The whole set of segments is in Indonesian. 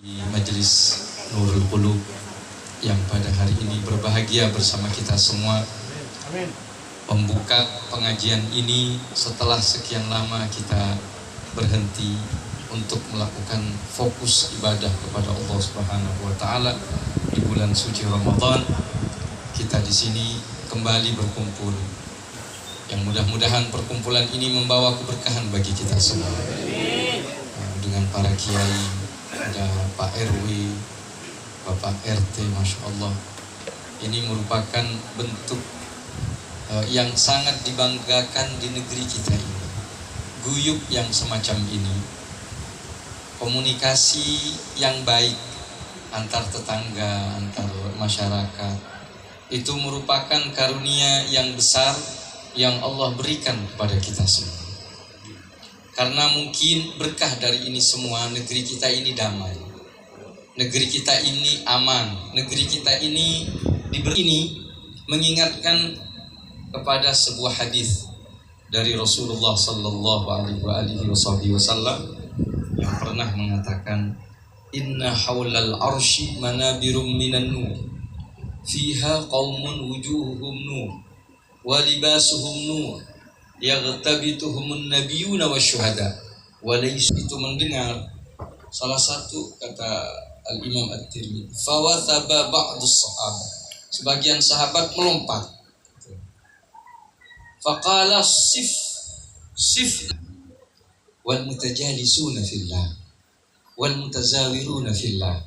Di Majelis Nurul Qulub yang pada hari ini berbahagia bersama kita semua, membuka pengajian ini setelah sekian lama kita berhenti untuk melakukan fokus ibadah kepada Allah Subhanahu wa taala di bulan suci Ramadan. Kita di sini kembali berkumpul, yang mudah-mudahan perkumpulan ini membawa keberkahan bagi kita semua. Dengan para kiai, ada Pak RW, Bapak RT, Masya Allah. Ini merupakan bentuk yang sangat dibanggakan di negeri kita ini. Guyub yang semacam ini, komunikasi yang baik antar tetangga, antar masyarakat, itu merupakan karunia yang besar yang Allah berikan kepada kita semua. Karena mungkin berkah dari ini semua, negeri kita ini damai, negeri kita ini aman, negeri kita ini mengingatkan kepada sebuah hadis dari Rasulullah Sallallahu Alaihi Wasallam yang pernah mengatakan, Inna hawlal arshi manabirum minan nur, fiha qaumun wujuhuhum nur, wa libasuhum nur, yaghtabituhumun nabiyuna wasyuhada wa laysa. Itu mendengar salah satu kata Al-Imam At-Tirmidzi, fawathaba ba'dus sahabat, sebagian sahabat melompat, faqala sif wal mutajalisuna fillah wal mutazawiruna fillah.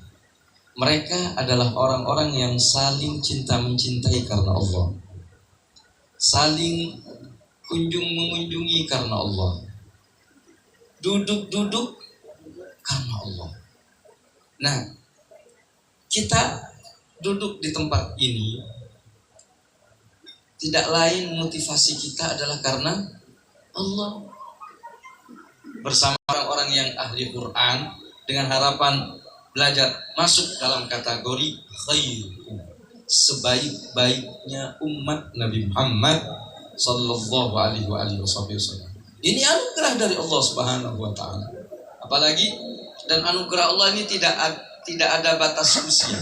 Mereka adalah orang-orang yang saling cinta mencintai karena Allah, saling kunjung mengunjungi karena Allah, duduk-duduk karena Allah. Nah, kita duduk di tempat ini, tidak lain motivasi kita adalah karena Allah. Bersama orang-orang yang ahli Quran, dengan harapan belajar masuk dalam kategori khair, sebaik-baiknya umat Nabi Muhammad Sallallahu Alaihi Wasallam. Ini anugerah dari Allah Subhanahu Wa Taala. Apalagi dan anugerah Allah ini tidak ada batas usia.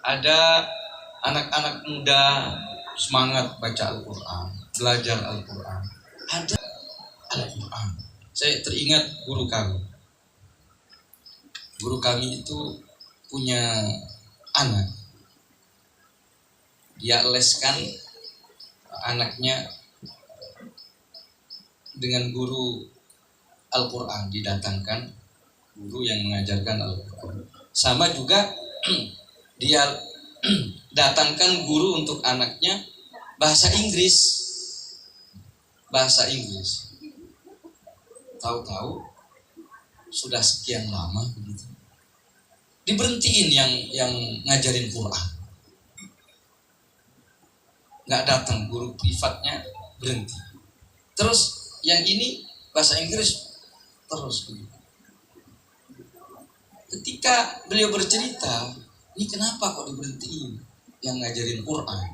Ada anak-anak muda semangat baca Al-Quran, belajar Al-Quran. Ada Al-Quran. Saya teringat guru kami. Guru kami itu punya anak. Dia leskan anaknya dengan guru Al-Quran, didatangkan guru yang mengajarkan Al-Quran. Sama juga dia datangkan guru untuk anaknya bahasa Inggris. Bahasa Inggris. Tahu-tahu sudah sekian lama begitu, diberhentiin yang ngajarin Quran. Nggak datang, guru privatnya berhenti. Terus yang ini bahasa Inggris terus. Ketika beliau bercerita, ini kenapa kok diberhentiin yang ngajarin Quran?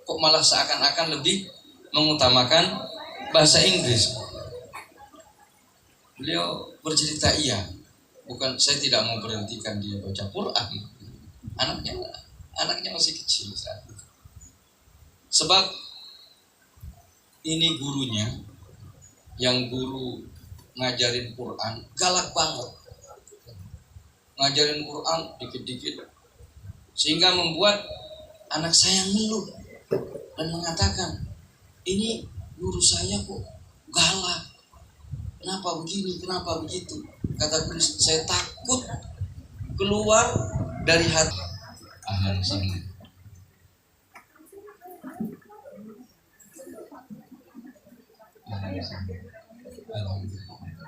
Kok malah seakan-akan lebih mengutamakan bahasa Inggris? Beliau bercerita, iya, bukan, saya tidak mau berhentikan dia baca Quran. Anaknya masih kecil saat itu. Sebab ini gurunya, yang guru ngajarin Quran galak banget, ngajarin Quran dikit-dikit, sehingga membuat anak saya ngeluh dan mengatakan, ini guru saya kok galak, kenapa begini, kenapa begitu. Kata guru, saya takut keluar dari hati. Ahlan sana.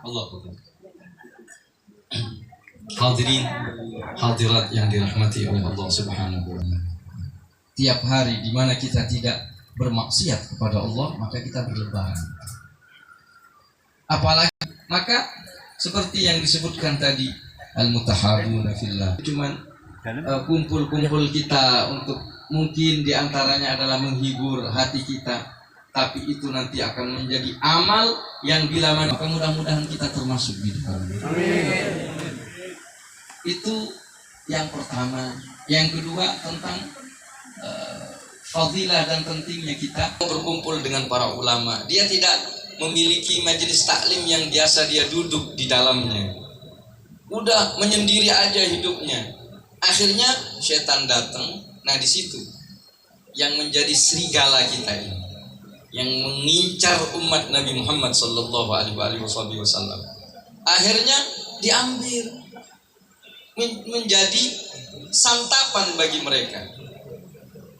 Allah. Hadirin hadirat yang dirahmati oleh Allah Subhanahu wa taala. Tiap hari di mana kita tidak bermaksiat kepada Allah, maka kita berlebaran. Apalagi maka seperti yang disebutkan tadi, al-mutahabuna fillah. Cuman kumpul-kumpul kita untuk mungkin diantaranya adalah menghibur hati kita, tapi itu nanti akan menjadi amal yang bila mana, maka mudah-mudahan kita termasuk di dalamnya. Amin. Itu yang pertama. Yang kedua tentang fadilah dan pentingnya kita berkumpul dengan para ulama. Dia tidak memiliki majelis taklim yang biasa dia duduk di dalamnya. Udah menyendiri aja hidupnya. Akhirnya setan datang. Nah di situ yang menjadi serigala kita ini, yang mengincar umat Nabi Muhammad sallallahu alaihi wasallam. Akhirnya diambil menjadi santapan bagi mereka.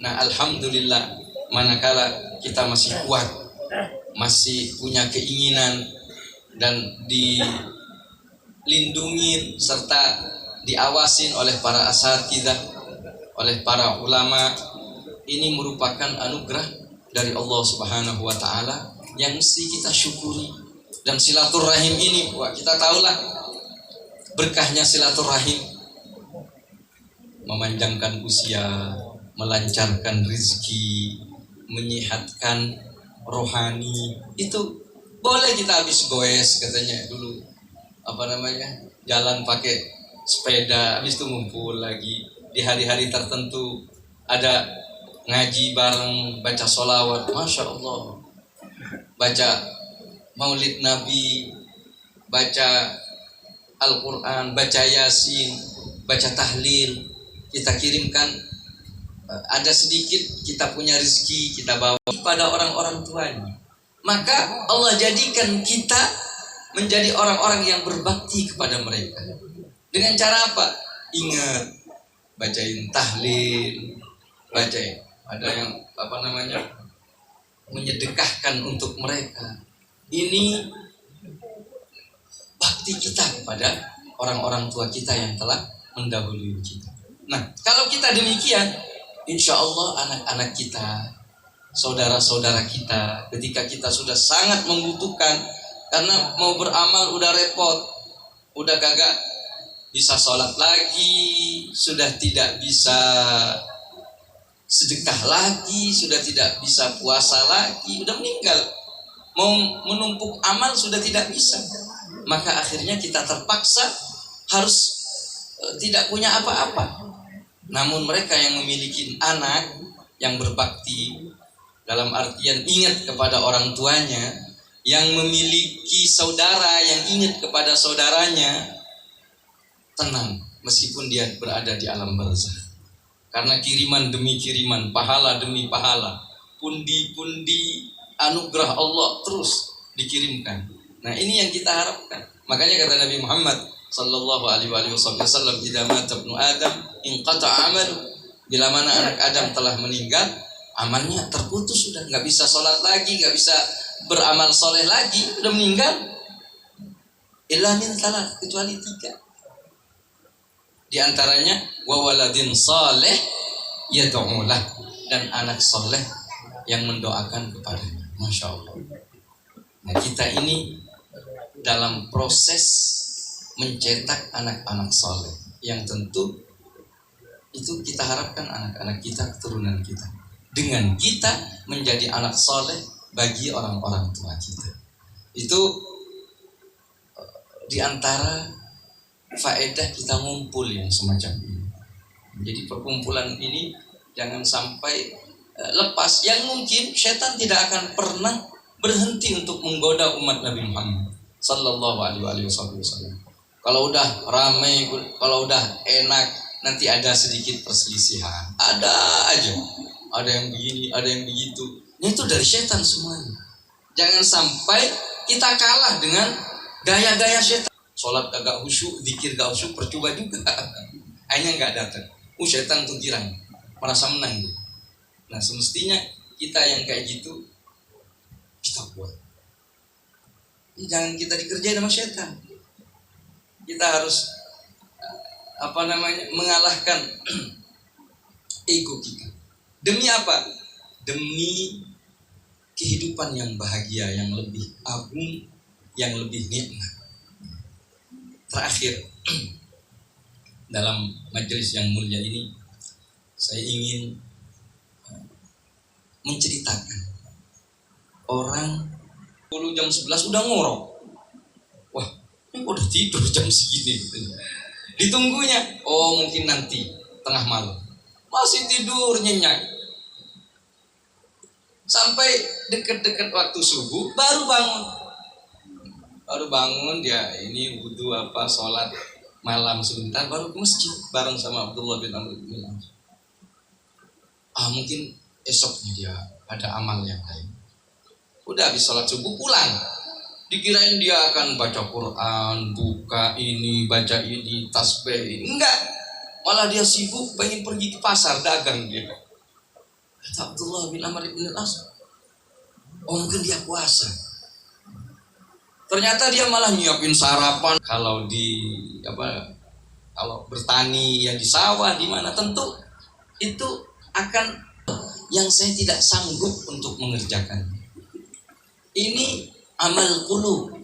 Nah alhamdulillah, manakala kita masih kuat, masih punya keinginan dan dilindungi serta diawasin oleh para asatidzah, oleh para ulama, ini merupakan anugerah dari Allah Subhanahu wa taala yang mesti kita syukuri. Dan silaturahim ini, wah kita tahulah berkahnya silaturahim, memanjangkan usia, melancarkan rezeki, menyehatkan rohani. Itu boleh kita habis goes katanya dulu, jalan pakai sepeda, habis itu ngumpul lagi di hari-hari tertentu, ada ngaji bareng, baca sholawat, masya Allah, baca maulid Nabi, baca Al-Quran, baca Yasin, baca tahlil, kita kirimkan. Ada sedikit kita punya rezeki, kita bawa pada orang-orang tuanya. Maka Allah jadikan kita menjadi orang-orang yang berbakti kepada mereka. Dengan cara apa? Ingat, bacain tahlil, bacain, ada yang menyedekahkan untuk mereka. Ini bakti kita kepada orang-orang tua kita yang telah mendahului kita. Nah, kalau kita demikian, insya Allah anak-anak kita, saudara-saudara kita, ketika kita sudah sangat membutuhkan, karena mau beramal udah repot, udah kagak bisa sholat lagi, sudah tidak bisa sedekah lagi, sudah tidak bisa puasa lagi, udah meninggal, mau menumpuk amal sudah tidak bisa. Maka akhirnya kita terpaksa harus tidak punya apa-apa. Namun mereka yang memiliki anak yang berbakti, dalam artian ingat kepada orang tuanya, yang memiliki saudara yang ingat kepada saudaranya, tenang meskipun dia berada di alam barzakh. Karena kiriman demi kiriman, pahala demi pahala, pundi-pundi anugerah Allah terus dikirimkan. Nah ini yang kita harapkan. Makanya kata Nabi Muhammad sallallahu alaihi wasallam, "Idza mata ibnu Adam inqata'a amalu." Bila mana anak Adam telah meninggal, amalnya terputus, sudah nggak bisa sholat lagi, nggak bisa beramal soleh lagi, sudah meninggal. Illa min thalath, kecuali 3. Di antaranya wa waladin saleh yad'ulah, dan anak soleh yang mendoakan kepadanya. Masya Allah. Nah kita ini dalam proses mencetak anak-anak soleh yang tentu itu kita harapkan anak-anak kita, keturunan kita, dengan kita menjadi anak soleh bagi orang-orang tua kita. Itu diantara faedah kita ngumpul yang semacam ini. Jadi perkumpulan ini jangan sampai lepas. Yang mungkin setan tidak akan pernah berhenti untuk menggoda umat Nabi Muhammad sallallahu alaihi wasallam. Kalau udah ramai, kalau udah enak, nanti ada sedikit perselisihan. Ada aja. Ada yang begini, ada yang begitu. Ini itu dari setan semuanya. Jangan sampai kita kalah dengan gaya-gaya setan. Sholat agak khusyuk, zikir gak khusyuk, percoba juga. Akhirnya gak datang. Setan tuh girang, merasa menang. Nah semestinya kita yang kayak gitu, kita buat. Jangan kita dikerjain sama setan. Kita harus mengalahkan ego kita. Demi apa? Demi kehidupan yang bahagia, yang lebih agung, yang lebih nikmat. Terakhir, dalam majelis yang mulia ini, saya ingin menceritakan orang 10 jam 11 udah ngorok. Wah, ini udah tidur jam segini. Ditunggunya, oh mungkin nanti tengah malam. Masih tidur nyenyak. Sampai deket-deket waktu subuh baru bangun. Baru bangun dia ini wudu apa sholat malam sebentar baru ke masjid bareng sama Abdullah bin Amr bin As. Mungkin esoknya dia ada amal yang lain. Udah habis sholat subuh pulang. Dikirain dia akan baca Quran, buka ini, baca ini, tasbih. Enggak. Malah dia sibuk pengen pergi ke pasar dagang dia. Kata Abdullah bin Amr bin As, mungkin dia puasa. Ternyata dia malah nyiapin sarapan. Kalau bertani yang di sawah di mana tentu itu akan yang saya tidak sanggup untuk mengerjakan. Ini amal qulub.